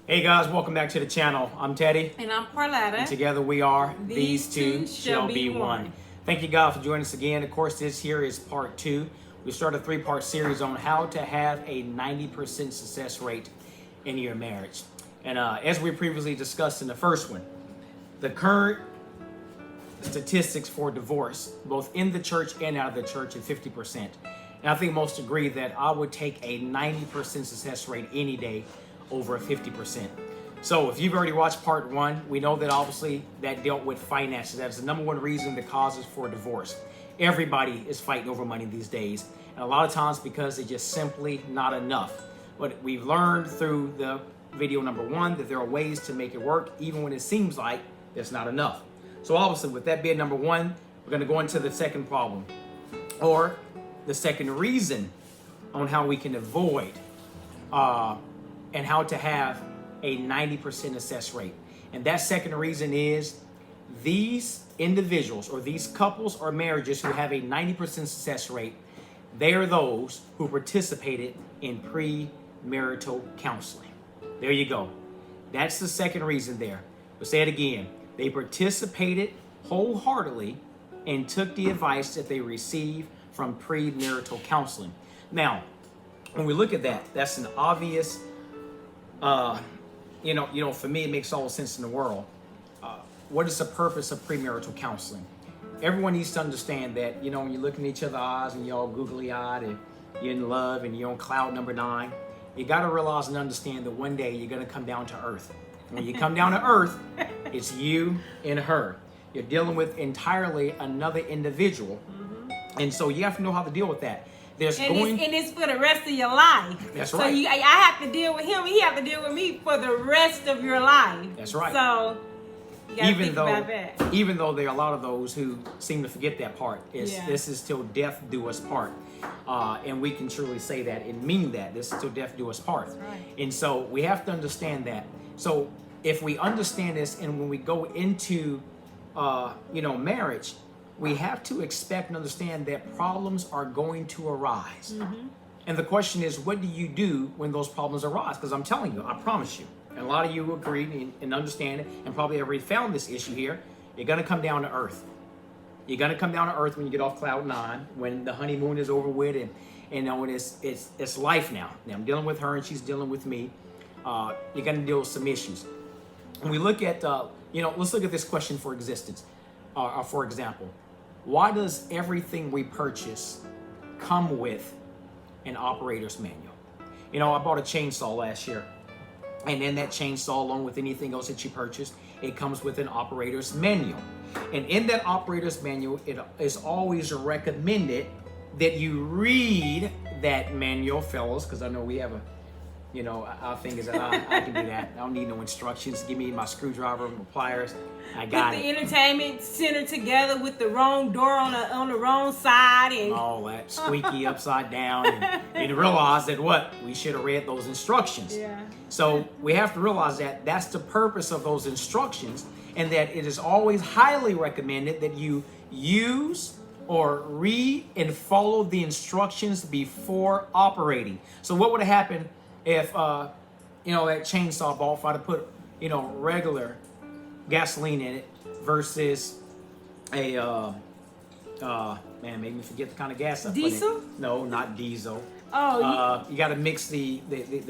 Hey guys, welcome back to the channel. I'm Teddy. And I'm Parlata. And together we are These two shall be one. Thank you guys for joining us again. Of course, this here is part 2. We started a 3-part series on how to have a 90% success rate in your marriage. And as we previously discussed in the first one, the current statistics for divorce, both in the church and out of the church, is 50%. And I think most agree that I would take a 90% success rate any day over 50%. So if you've already watched part 1, we know that obviously that dealt with finances. That's the number one reason that causes for divorce. Everybody is fighting over money these days, and a lot of times because it's just simply not enough. But we've learned through the video number 1 that there are ways to make it work even when it seems like there's not enough. So obviously with that being number 1, we're going to go into the second problem, or the second reason on how we can avoid and how to have a 90% success rate. And that second reason is these individuals or these couples or marriages who have a 90% success rate, they are those who participated in premarital counseling. There you go. That's the second reason there. We'll say it again. They participated wholeheartedly and took the advice that they received from premarital counseling. Now, when we look at that, that's an obvious for me, it makes all the sense in the world. What is the purpose of premarital counseling? Everyone needs to understand that, when you're looking at each other's eyes and you're all googly-eyed and you're in love and you're on cloud number 9, you got to realize and understand that one day you're going to come down to earth. When you come down to earth, it's you and her. You're dealing with entirely another individual. Mm-hmm. And so you have to know how to deal with that. And it's for the rest of your life. That's right. So I have to deal with him, and he have to deal with me for the rest of your life. That's right. So you gotta think about that. Even though there are a lot of those who seem to forget that part, this is till death do us part. And we can truly say that and mean that. This is till death do us part. That's right. And so we have to understand that. So if we understand this, and when we go into marriage, we have to expect and understand that problems are going to arise. Mm-hmm. And the question is, what do you do when those problems arise? Because I'm telling you, I promise you, and a lot of you agree and understand it, and probably already found this issue here, you're going to come down to earth. You're going to come down to earth when you get off cloud 9, when the honeymoon is over with, and it's life now. Now I'm dealing with her and she's dealing with me. You're going to deal with some issues. When we look at, let's look at this question for existence, for example. Why does everything we purchase come with an operator's manual? I bought a chainsaw last year, and in that chainsaw, along with anything else that you purchased, it comes with an operator's manual. And in that operator's manual, it is always recommended that you read that manual, fellas, because I know we have our thing is that I can do that. I don't need no instructions. Give me my screwdriver, my pliers. I got Put the entertainment center together with the wrong door on the wrong side and all that squeaky upside down, and realize that we should have read those instructions. Yeah. So we have to realize that that's the purpose of those instructions, and that it is always highly recommended that you use or read and follow the instructions before operating. So what would have happened if that chainsaw ball, if I'd have put regular gasoline in it versus a made me forget the kind of gas I put in. Diesel? No, not diesel. Oh, you got to mix the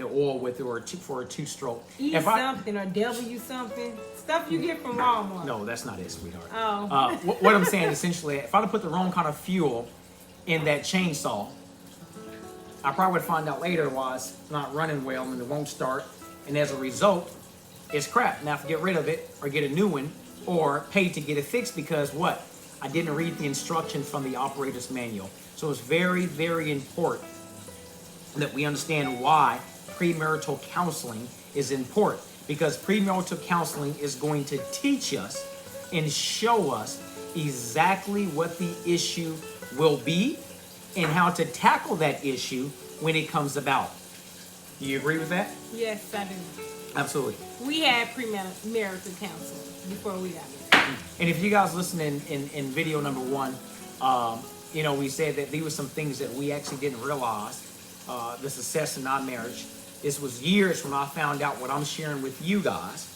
oil with it, for a 2-stroke. something or W something. Stuff you get from Walmart. No, that's not it, sweetheart. Oh. What I'm saying essentially, if I'd have put the wrong kind of fuel in that chainsaw, I probably would find out later why it's not running well and it won't start. And as a result, it's crap. Now I have to get rid of it or get a new one or pay to get it fixed because I didn't read the instructions from the operator's manual. So it's very, very important that we understand why premarital counseling is important, because premarital counseling is going to teach us and show us exactly what the issue will be and how to tackle that issue when it comes about. Do you agree with that? Yes, I do. Absolutely. We had premarital counseling before we got married. And if you guys listen in video number 1, we said that there were some things that we actually didn't realize, the success in our marriage This was years when I found out what I'm sharing with you guys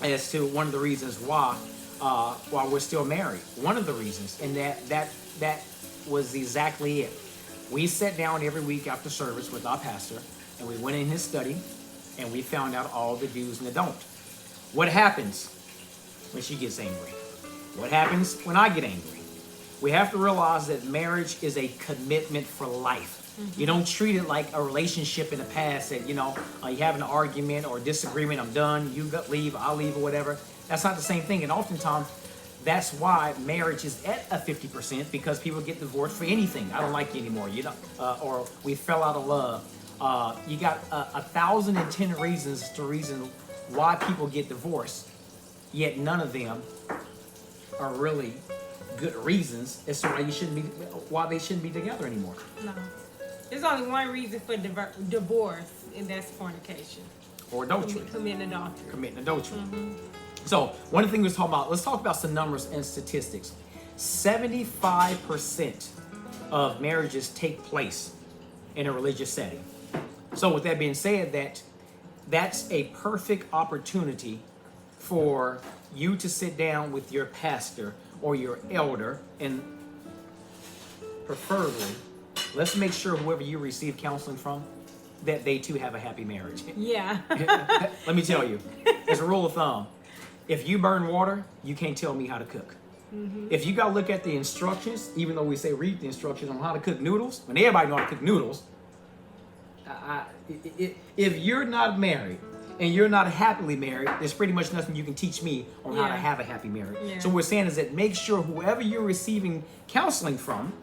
as to one of the reasons why we're still married. One of the reasons, and that was exactly it. We sat down every week after service with our pastor, and we went in his study, and we found out all the do's and the don't. What happens when she gets angry? What happens when I get angry? We have to realize that marriage is a commitment for life. You don't treat it like a relationship in the past that, you have an argument or disagreement, I'm done, you leave, I'll leave, or whatever. That's not the same thing. And oftentimes, that's why marriage is at a 50%, because people get divorced for anything. I don't like you anymore, or we fell out of love. You got 1,010 reasons why people get divorced, yet none of them are really good reasons as to why they shouldn't be together anymore. No. There's only one reason for divorce, and that's fornication. Or adultery. Committing adultery. Committing adultery. So, one of the things we're talking about, let's talk about some numbers and statistics. 75% of marriages take place in a religious setting. So, with that being said, that's a perfect opportunity for you to sit down with your pastor or your elder, and preferably, let's make sure whoever you receive counseling from, that they too have a happy marriage. Yeah. Let me tell you, as a rule of thumb, if you burn water, you can't tell me how to cook. If you gotta look at the instructions, even though we say read the instructions on how to cook noodles, when everybody knows how to cook noodles, if you're not married and you're not happily married, there's pretty much nothing you can teach me on how to have a happy marriage. Yeah. So what we're saying is that make sure whoever you're receiving counseling from,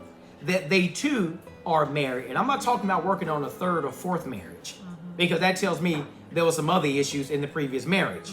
that they too are married. And I'm not talking about working on a third or fourth marriage, because that tells me there was some other issues in the previous marriage.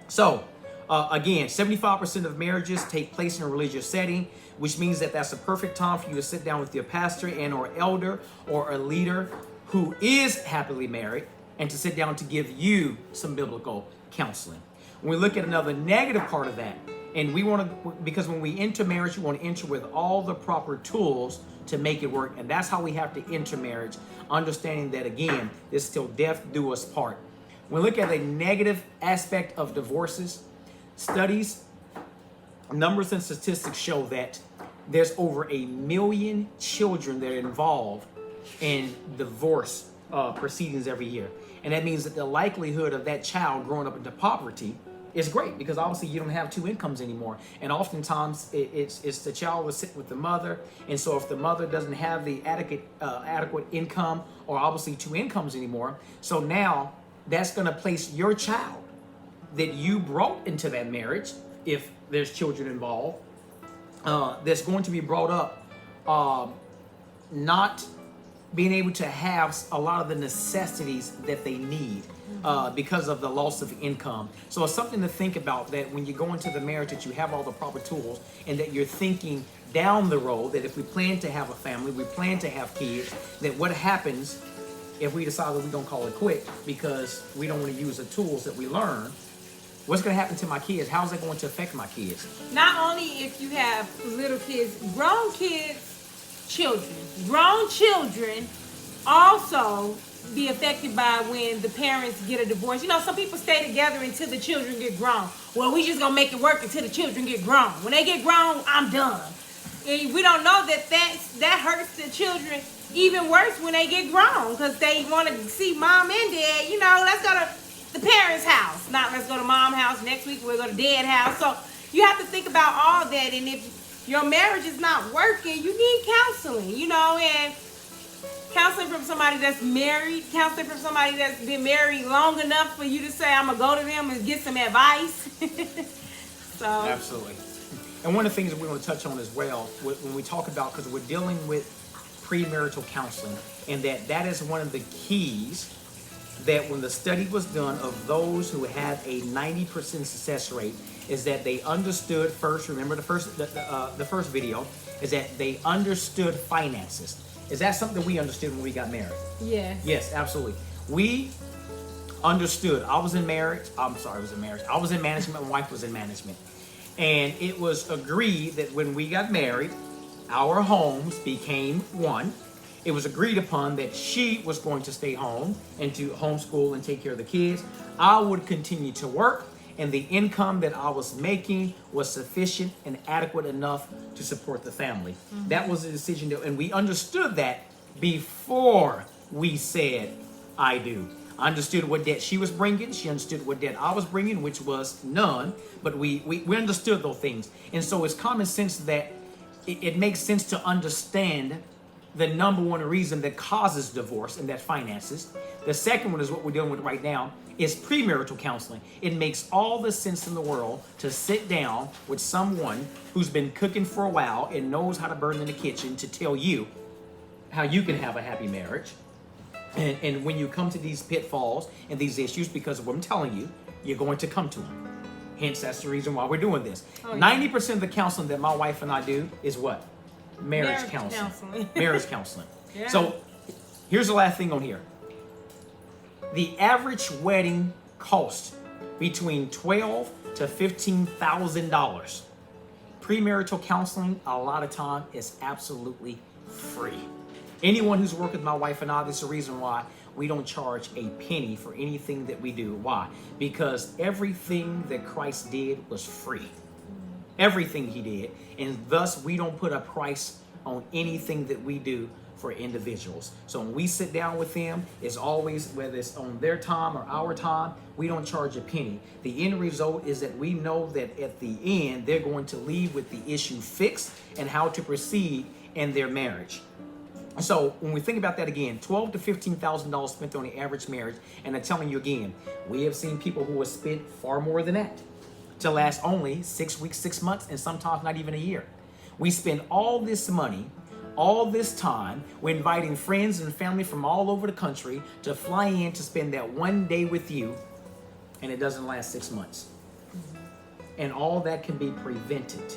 So, again, 75% of marriages take place in a religious setting, which means that that's a perfect time for you to sit down with your pastor and or elder or a leader who is happily married, and to sit down to give you some biblical counseling. When we look at another negative part of that, and we want to, because when we enter marriage, we want to enter with all the proper tools to make it work. And that's how we have to enter marriage, understanding that, again, there's still death do us part. When we look at the negative aspect of divorces, studies, numbers and statistics show that there's over 1 million children that are involved in divorce proceedings every year. And that means that the likelihood of that child growing up into poverty is great, because obviously you don't have two incomes anymore. And oftentimes it's the child will sit with the mother. And so if the mother doesn't have the adequate income, or obviously two incomes anymore, so now that's going to place your child that you brought into that marriage, if there's children involved, that's going to be brought up not being able to have a lot of the necessities that they need because of the loss of income. So it's something to think about, that when you go into the marriage, that you have all the proper tools, and that you're thinking down the road that if we plan to have a family, we plan to have kids, that what happens if we decide that we're going to call it quit because we don't want to use the tools that we learn. What's going to happen to my kids? How's that going to affect my kids? Not only if you have little kids, grown children also be affected by when the parents get a divorce. You know, some people stay together until the children get grown. Well, we just gonna make it work until the children get grown. When they get grown, I'm done. And we don't know that hurts the children even worse when they get grown, because they want to see mom and dad. You know, let's go to the parents' house, not let's go to mom's house. Next week we'll go to dad's house. So you have to think about all that. And if your marriage is not working, you need counseling, you know, and counseling from somebody that's married, counseling from somebody that's been married long enough for you to say, I'm going to go to them and get some advice. So Absolutely. And one of the things that we want to touch on as well, when we talk about, because we're dealing with premarital counseling, and that is one of the keys, that when the study was done of those who had a 90% success rate, is that they understood first, remember the first video, is that they understood finances. Is that something that we understood when we got married? yes. Yes, absolutely. We understood. I was in management, my wife was in management. And it was agreed that when we got married, our homes became one, it was agreed upon that she was going to stay home and to homeschool and take care of the kids. I would continue to work, and the income that I was making was sufficient and adequate enough to support the family. That was a decision and we understood that before we said, I do. I understood what debt she was bringing. She understood what debt I was bringing, which was none. But we understood those things. And so it's common sense that it makes sense to understand the number one reason that causes divorce, and that's finances. The second one is what we're dealing with right now, is premarital counseling. It makes all the sense in the world to sit down with someone who's been cooking for a while and knows how to burn in the kitchen to tell you how you can have a happy marriage. And when you come to these pitfalls and these issues, because of what I'm telling you, you're going to come to them. Hence, that's the reason why we're doing this. 90% of the counseling that my wife and I do is what? Marriage counseling. Marriage counseling. Yeah. So here's the last thing on here. The average wedding costs between $12,000 to $15,000. Premarital counseling, a lot of time, is absolutely free. Anyone who's worked with my wife and I, this is the reason why we don't charge a penny for anything that we do. Why? Because everything that Christ did was free. Everything he did. And thus, we don't put a price on anything that we do for individuals. So when we sit down with them, it's always, whether it's on their time or our time, we don't charge a penny. The end result is that we know that at the end, they're going to leave with the issue fixed and how to proceed in their marriage. So when we think about that again, $12,000 to $15,000 spent on the average marriage, and I'm telling you again, we have seen people who have spent far more than that to last only 6 weeks, 6 months, and sometimes not even a year. We spend all this money, all this time. We're inviting friends and family from all over the country to fly in to spend that one day with you, and it doesn't last 6 months. And all that can be prevented.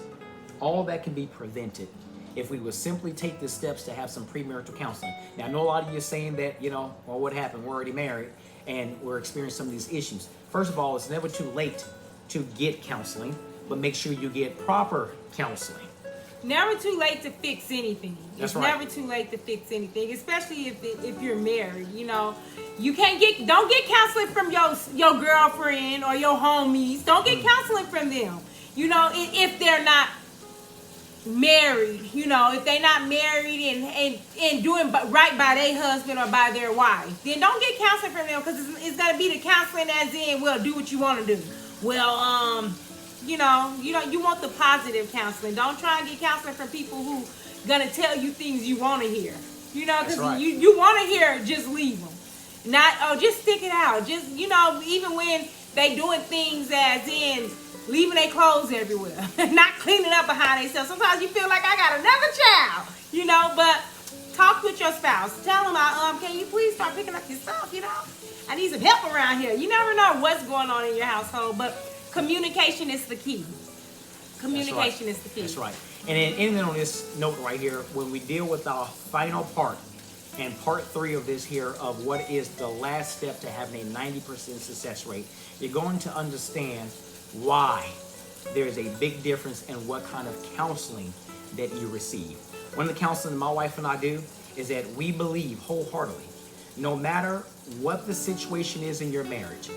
All that can be prevented if we would simply take the steps to have some premarital counseling. Now, I know a lot of you are saying that, well, what happened? We're already married and we're experiencing some of these issues. First of all, it's never too late to get counseling, but make sure you get proper counseling. Never too late to fix anything. That's it's right. Never too late to fix anything, especially if you're married. You don't get counseling from your girlfriend or your homies. Don't get counseling from them. If they're not married, if they're not married and doing right by their husband or by their wife, then don't get counseling from them, because it's gonna be the counseling as in, well, do what you want to do. Well, you want the positive counseling. Don't try and get counseling from people who gonna tell you things you want to hear. Because right. you want to hear it, just leave them. Not just stick it out. Just even when they doing things as in leaving their clothes everywhere, not cleaning up behind themselves. Sometimes you feel like I got another child, but talk with your spouse. Tell them, can you please start picking up your stuff, I need some help around here. You never know what's going on in your household, but communication is the key. Communication is the key. That's right. And then ending on this note right here, when we deal with our final part, and part 3 of this here, of what is the last step to having a 90% success rate, you're going to understand why there's a big difference in what kind of counseling that you receive. One of the counseling my wife and I do is that we believe wholeheartedly, no matter what the situation is in your marriage,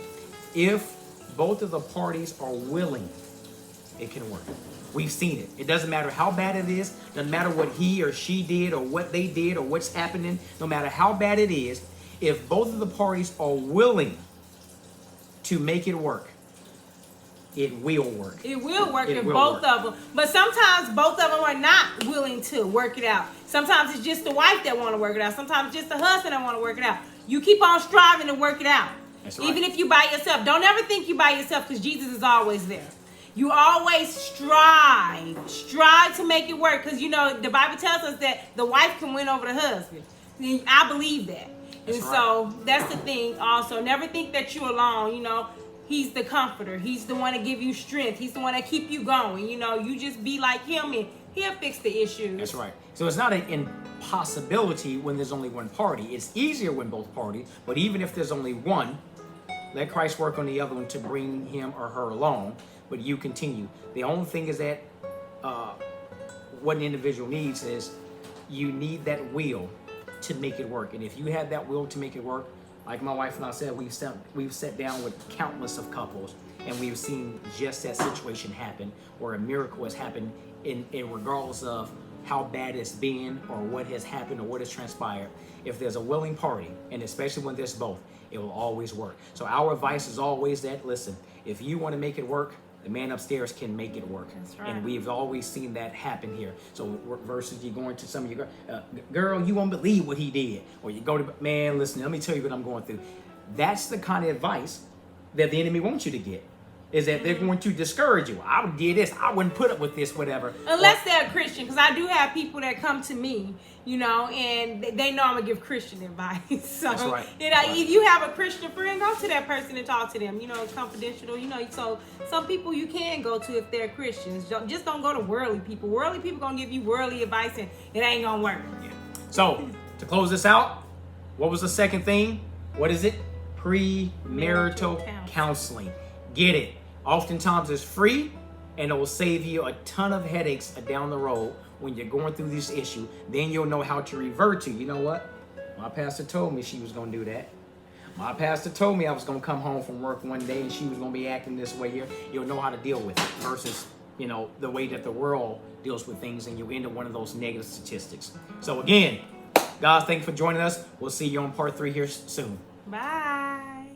if both of the parties are willing, it can work. We've seen it. It doesn't matter how bad it is, doesn't matter what he or she did or what they did or what's happening, no matter how bad it is, if both of the parties are willing to make it work, it will work. It will work in both of them. But sometimes both of them are not willing to work it out. Sometimes it's just the wife that want to work it out. Sometimes it's just the husband that want to work it out. You keep on striving to work it out. That's right. Even if you by yourself. Don't ever think you by yourself, because Jesus is always there. You always strive to make it work, because the Bible tells us that the wife can win over the husband. And I believe that. That's and right. so that's the thing also. Never think that you're alone, He's the comforter. He's the one to give you strength. He's the one that keep you going. You just be like him and he'll fix the issues. That's right. So it's not an impossibility when there's only one party. It's easier when both parties, but even if there's only one, let Christ work on the other one to bring him or her along, but you continue. The only thing is that what an individual needs is you need that will to make it work. And if you have that will to make it work, like my wife and I said, we've sat down with countless of couples, and we've seen just that situation happen, where a miracle has happened in regardless of how bad it's been or what has happened or what has transpired. If there's a willing party, and especially when there's both, it will always work. So our advice is always that, listen, if you want to make it work, the man upstairs can make it work. That's right. And we've always seen that happen here. So versus you going to some of your girl, you won't believe what he did. Or you go to, man, listen, let me tell you what I'm going through. That's the kind of advice that the enemy wants you to get. Is that they're going to discourage you. I would do this. I wouldn't put up with this, whatever. Unless they're a Christian, because I do have people that come to me, you know, and they know I'm gonna give Christian advice. So, that's right. You know, if you have a Christian friend, go to that person and talk to them. You know, it's confidential. You know, so some people you can go to if they're Christians. Just don't go to worldly people. Worldly people gonna give you worldly advice, and it ain't gonna work. Yeah. So to close this out, what was the second thing? What is it? Pre-marital counseling. Get it. Oftentimes it's free, and it will save you a ton of headaches down the road when you're going through this issue. Then you'll know how to revert to, you know what? My pastor told me she was going to do that. My pastor told me I was going to come home from work one day and she was going to be acting this way here. You'll know how to deal with it versus, you know, the way that the world deals with things, and you end up one of those negative statistics. So again, guys, thank you for joining us. We'll see you on part 3 here soon. Bye.